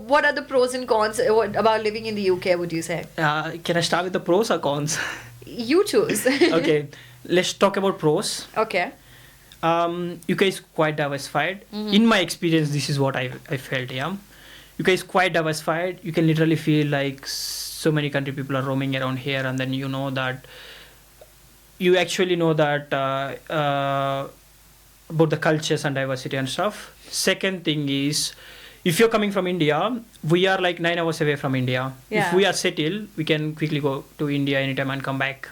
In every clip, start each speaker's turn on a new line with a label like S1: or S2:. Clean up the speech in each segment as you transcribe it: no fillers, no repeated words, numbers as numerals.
S1: what are the pros and cons about living in the UK, would you say?
S2: Can I start with the pros or cons?
S1: You choose.
S2: Okay, let's talk about pros.
S1: Okay.
S2: UK is quite diversified. In my experience, this is what I felt, yeah. UK is quite diversified. You can literally feel like so many country people are roaming around here, and then you actually know that about the cultures and diversity and stuff. Second thing is, if you're coming from India, we are like 9 hours away from India.
S1: Yeah.
S2: If we are settled, we can quickly go to India anytime and come back.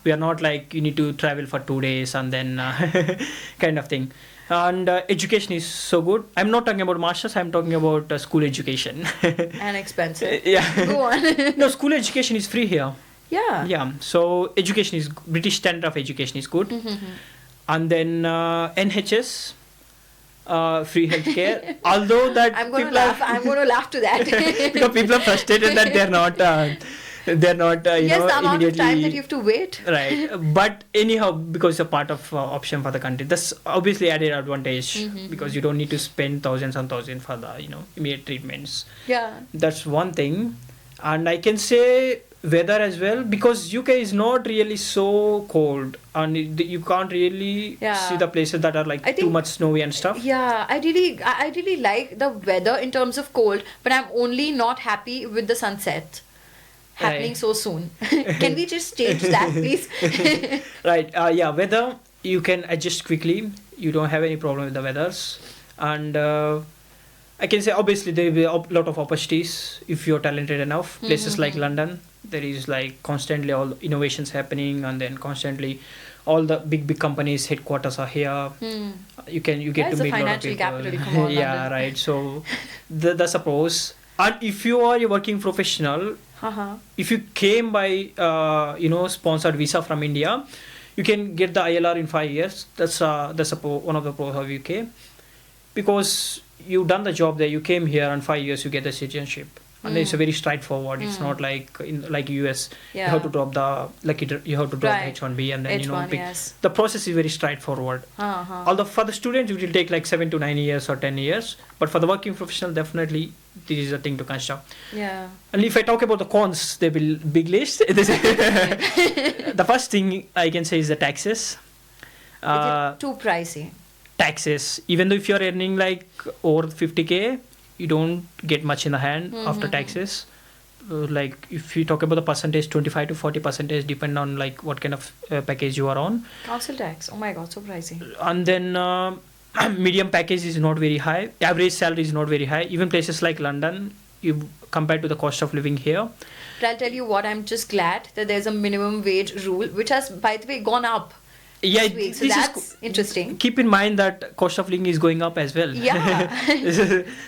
S2: We are not like you need to travel for 2 days and then kind of thing. And education is so good. I'm not talking about masters, I'm talking about school education.
S1: And expensive.
S2: Yeah.
S1: Go on.
S2: No, school education is free here.
S1: Yeah.
S2: Yeah. So education is British standard of education is good. And then NHS, free healthcare. Although that
S1: I'm going to laugh to that.
S2: because people are frustrated that they're not
S1: yes, the amount of time that
S2: immediately
S1: you have to wait.
S2: right. But anyhow, because it's a part of option for the country, that's obviously added advantage because you don't need to spend thousands and thousands for the immediate treatments.
S1: Yeah.
S2: That's one thing. And I can say weather as well, because UK is not really so cold and you can't really see the places that are like too much snowy and stuff.
S1: Yeah, I really like the weather in terms of cold, but I'm only not happy with the sunset happening so soon. Can we just change that, please?
S2: Right. Yeah, weather you can adjust quickly. You don't have any problem with the weathers. And I can say obviously there will be a lot of opportunities if you're talented enough. Places like London, there is like constantly all innovations happening, and then constantly all the big companies headquarters are here. You get to meet a lot of people.
S1: Financial capital, come on,
S2: yeah,
S1: London.
S2: right. So that's a pros. And if you are a working professional, if you came by sponsored visa from India, you can get the ILR in 5 years. That's one of the pros of UK, because you've done the job there, you came here, and 5 years you get the citizenship. And it's a very straightforward. It's not like in US. You have to drop the H1B, and then the process is very straightforward. Although for the students it will take like 7 to 9 years or 10 years, but for the working professional, definitely this is a thing to consider.
S1: Yeah.
S2: And if I talk about the cons, there will big list. The first thing I can say is the taxes.
S1: Too pricey.
S2: Taxes, even though if you're earning like over 50k, you don't get much in the hand after taxes. Like if you talk about the percentage, 25 to 40% depend on like what kind of package you are on.
S1: Council tax, oh my god, so pricey.
S2: And then medium package is not very high, average salary is not very high. Even places like London, you compared to the cost of living here.
S1: But I'll tell you what, I'm just glad that there's a minimum wage rule, which has, by the way, gone up.
S2: Yeah,
S1: So that's interesting.
S2: Keep in mind that cost of living is going up as well.
S1: Yeah.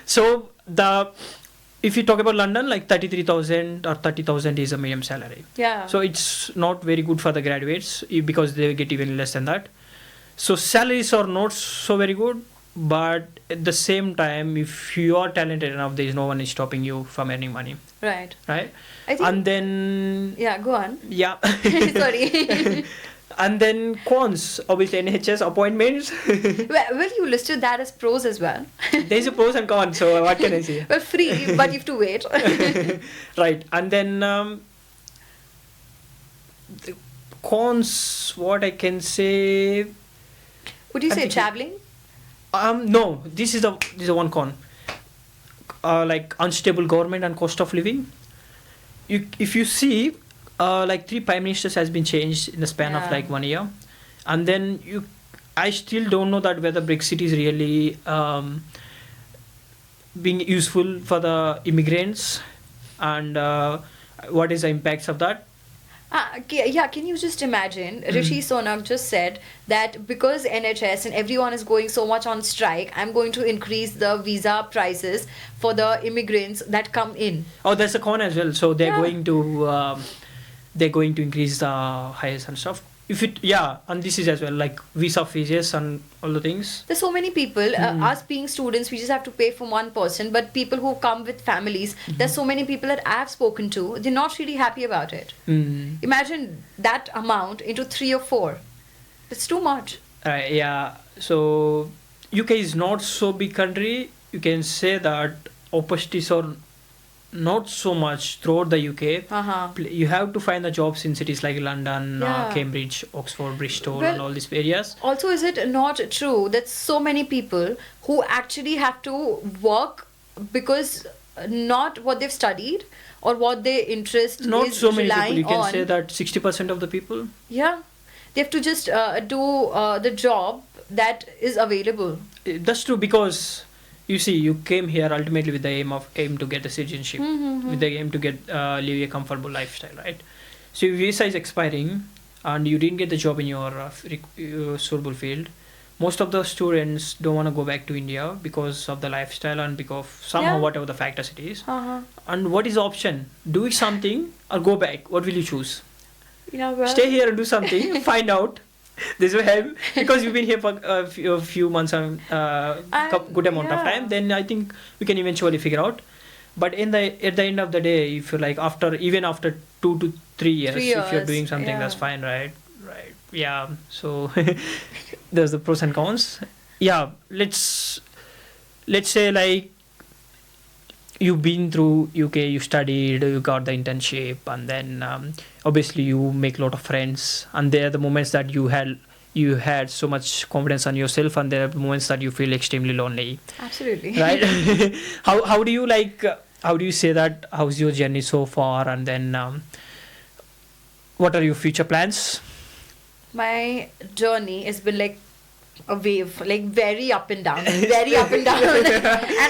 S2: So if you talk about London, like 33,000 or 30,000 is a minimum salary.
S1: Yeah.
S2: So it's not very good for the graduates because they get even less than that. So salaries are not so very good, but at the same time, if you are talented enough, there is no one is stopping you from earning money.
S1: Right.
S2: Right.
S1: I think,
S2: and then.
S1: Yeah, go on.
S2: Yeah.
S1: Sorry.
S2: And then cons, obviously NHS appointments.
S1: Well, you listed that as pros as well.
S2: There's a pros and cons, so what can I say?
S1: Well, free, but you have to wait.
S2: Right. And then the cons, what I can say.
S1: Would you say traveling?
S2: No, this is the one con. Like unstable government and cost of living. If you see, like 3 prime ministers has been changed in the span of like 1 year, and then I still don't know that whether Brexit is really being useful for the immigrants, and what is the impacts of that.
S1: Yeah, can you just imagine? Rishi Sunak just said that because NHS and everyone is going so much on strike, I'm going to increase the visa prices for the immigrants that come in.
S2: Oh, that's a con as well. So they're going to increase the hires and stuff. And this is as well like visa fees and all the things.
S1: There's so many people. Us being students, we just have to pay for one person. But people who come with families, there's so many people that I've spoken to. They're not really happy about it. Imagine that amount into 3 or 4. It's too much.
S2: Yeah. So UK is not so big country. You can say that opportunities are not so much throughout the UK. You have to find the jobs in cities like London, Cambridge, Oxford, Bristol, and all these areas.
S1: Also, is it not true that so many people who actually have to work because not what they've studied or what their interest
S2: not
S1: is
S2: so many people. You can
S1: on,
S2: say that 60% of the people.
S1: Yeah, they have to just do the job that is available.
S2: That's true, because you see, you came here ultimately with the aim to get the citizenship, with the aim to get live a comfortable lifestyle, right? So your visa is expiring, and you didn't get the job in your suitable field. Most of the students don't want to go back to India because of the lifestyle and because of somehow whatever the factors it is. And what is the option? Do something or go back? What will you choose? Stay here and do something. Find out. This will help, because you've been here for a few months and good amount of time. Then I think we can eventually figure out. But at the end of the day, if you're like even after 2 to 3 years, if you're doing something, that's fine, right? Yeah. So there's the pros and cons. Yeah. Let's say like you've been through UK, you studied, you got the internship, and then obviously you make a lot of friends, and there are the moments that you had so much confidence on yourself, and there are moments that you feel extremely lonely.
S1: Absolutely.
S2: Right? how do you say that? How's your journey so far, and then what are your future plans?
S1: My journey has been like a wave, like very up and down. And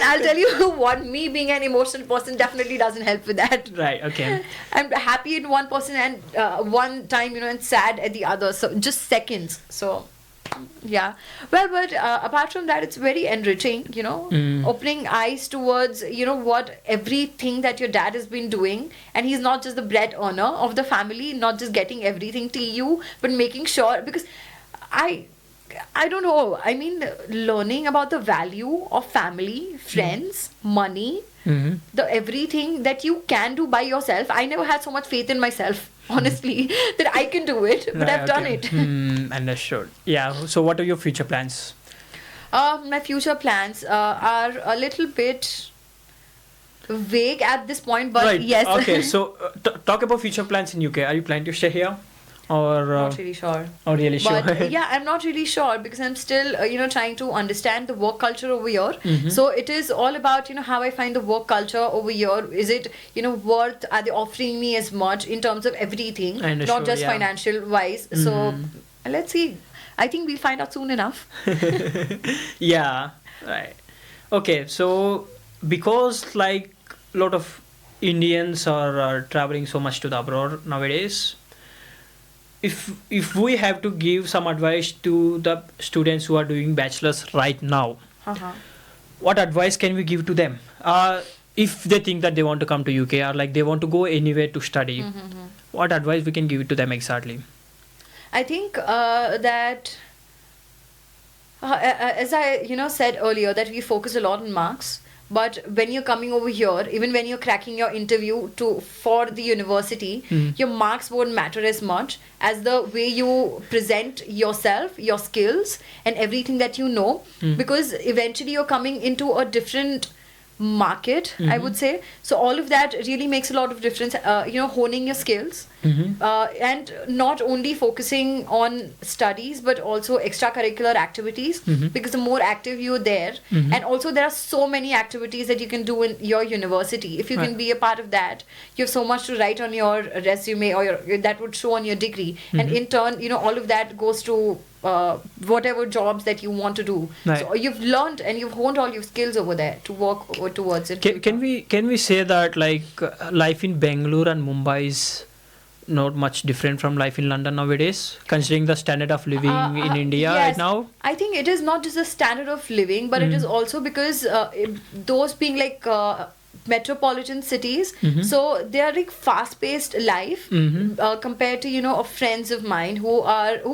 S1: I'll tell you what, me being an emotional person definitely doesn't help with that.
S2: Right, okay.
S1: I'm happy in one person and one time, and sad at the other. So just seconds. So yeah. Well, but apart from that, it's very enriching, opening eyes towards, what everything that your dad has been doing. And he's not just the bread earner of the family, not just getting everything to you, but making sure, because I don't know. I mean, learning about the value of family, friends, money, the everything that you can do by yourself. I never had so much faith in myself, honestly, that I can do it, but I've done it.
S2: Understood. Yeah. So what are your future plans?
S1: My future plans are a little bit vague at this point, but yes.
S2: Okay. So talk about future plans in UK. Are you planning to stay here? Or
S1: not really sure.
S2: Not really sure.
S1: But yeah, I'm not really sure, because I'm still trying to understand the work culture over here. So it is all about how I find the work culture over here. Is it worth? Are they offering me as much in terms of everything, not just financial wise? So let's see. I think we'll find out soon enough.
S2: Yeah. Right. Okay. So because like a lot of Indians are traveling so much to the abroad nowadays. If we have to give some advice to the students who are doing bachelor's right now, what advice can we give to them? If they think that they want to come to UK or like they want to go anywhere to study, what advice we can give to them exactly?
S1: I think that as I said earlier, that we focus a lot on marks. But when you're coming over here, even when you're cracking your interview for the university, your marks won't matter as much as the way you present yourself, your skills, and everything that you know. Because eventually you're coming into a different market, I would say. So all of that really makes a lot of difference, honing your skills. And not only focusing on studies, but also extracurricular activities, because the more active you're there, and also there are so many activities that you can do in your university. If you can be a part of that, you have so much to write on your resume, or that would show on your degree. And in turn, all of that goes to whatever jobs that you want to do. Right. So you've learned and you've honed all your skills over there to work towards it.
S2: Can we say that like life in Bangalore and Mumbai is not much different from life in London nowadays, considering the standard of living in India right now?
S1: I think it is not just the standard of living, but it is also because those being like metropolitan cities, so they are like fast-paced life compared to of friends of mine who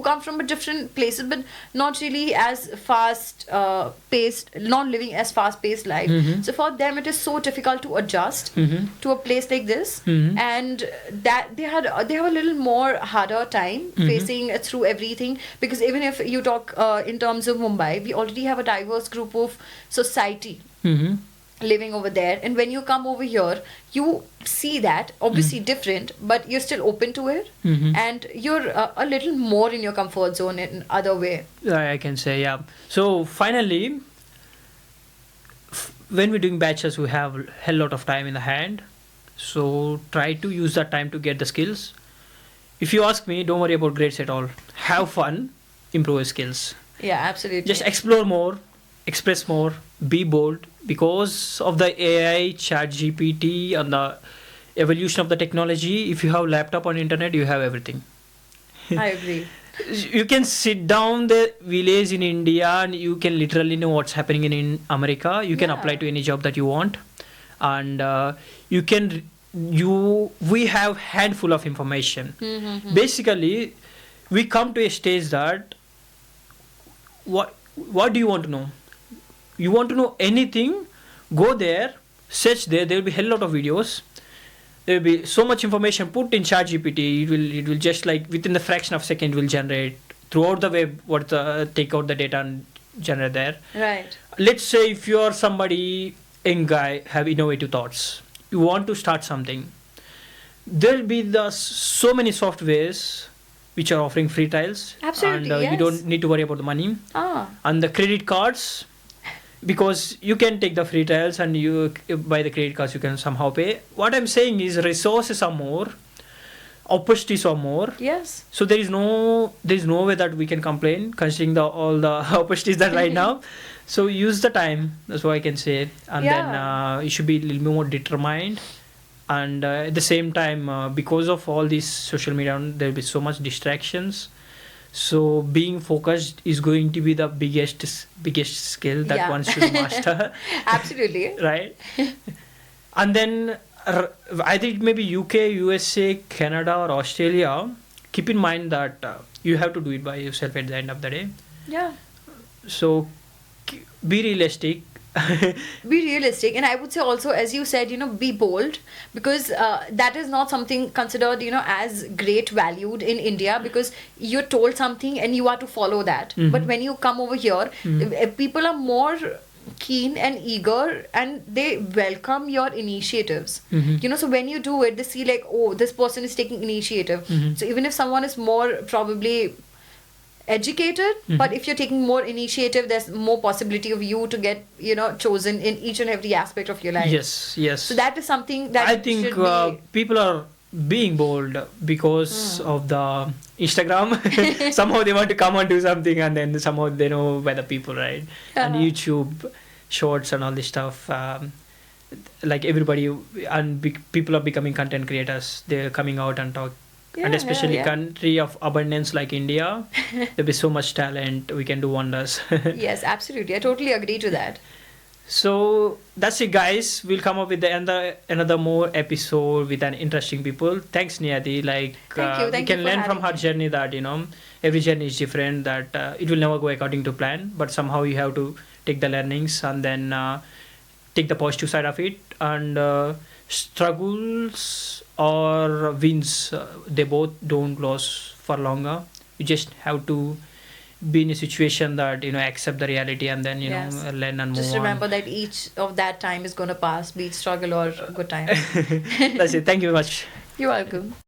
S1: come from a different places, but not really as fast-paced, not living as fast-paced life. So for them, it is so difficult to adjust to a place like this, and that they have a little more harder time facing through everything, because even if you talk in terms of Mumbai, we already have a diverse group of society. living over there, and when you come over here, you see that obviously different, but you're still open to it, and you're a little more in your comfort zone in other way.
S2: I can say, yeah. So finally, when we're doing batches, we have a hell lot of time in the hand. So try to use that time to get the skills. If you ask me, don't worry about grades at all. Have fun, improve your skills.
S1: Yeah, absolutely.
S2: Just explore more, express more, be bold. Because of the AI, chat GPT, and the evolution of the technology, if you have laptop on internet, you have everything.
S1: I agree.
S2: You can sit down the village in India and you can literally know what's happening in America. You can apply to any job that you want, and we have handful of information. Basically, we come to a stage that what do you want to know? You want to know anything? Go there, search there. There will be a hell lot of videos. There will be so much information put in ChatGPT. It will just like within the fraction of a second will generate throughout the web. Take out the data and generate there.
S1: Right.
S2: Let's say if you are somebody young guy have innovative thoughts, you want to start something. There will be so many softwares which are offering free trials.
S1: Absolutely,
S2: and
S1: yes.
S2: you don't need to worry about the money. And the credit cards, because you can take the free trials and you buy the credit cards, you can somehow pay. What I'm saying is resources are more, opportunities are more.
S1: Yes.
S2: So there is no way that we can complain considering all the opportunities that right now. So use the time. That's what I can say. And then you should be a little more determined. And at the same time, because of all these social media, there will be so much distractions. So being focused is going to be the biggest skill that one should master.
S1: Absolutely.
S2: Right. And then I think maybe UK, USA, Canada or Australia, keep in mind that you have to do it by yourself at the end of the day.
S1: Yeah.
S2: So be realistic.
S1: Be realistic, and I would say also, as you said, be bold, because that is not something considered as great valued in India, because you're told something and you are to follow that. But when you come over here, people are more keen and eager, and they welcome your initiatives. So when you do it, they see like, oh, this person is taking initiative. So even if someone is more probably educated, but if you're taking more initiative, there's more possibility of you to get chosen in each and every aspect of your life.
S2: Yes.
S1: So that is something that
S2: I think people are being bold because of the Instagram. Somehow they want to come and do something, and then somehow they know by the people, right? And YouTube shorts and all this stuff, like everybody and people are becoming content creators. They're coming out and talk. And especially country of abundance like India, there'll be so much talent, we can do wonders.
S1: Yes, absolutely. I totally agree to that.
S2: So that's it, guys. We'll come up with another more episode with an interesting people. Thanks, Niyati.
S1: Thank
S2: we can learn from her journey that every journey is different. That it will never go according to plan, but somehow you have to take the learnings and then take the positive side of it. And struggles or wins, they both don't last for longer. You just have to be in a situation that accept the reality and then learn and move on.
S1: Just remember that each of that time is going to pass, be it struggle or good time.
S2: That's it. Thank you very much.
S1: You're welcome.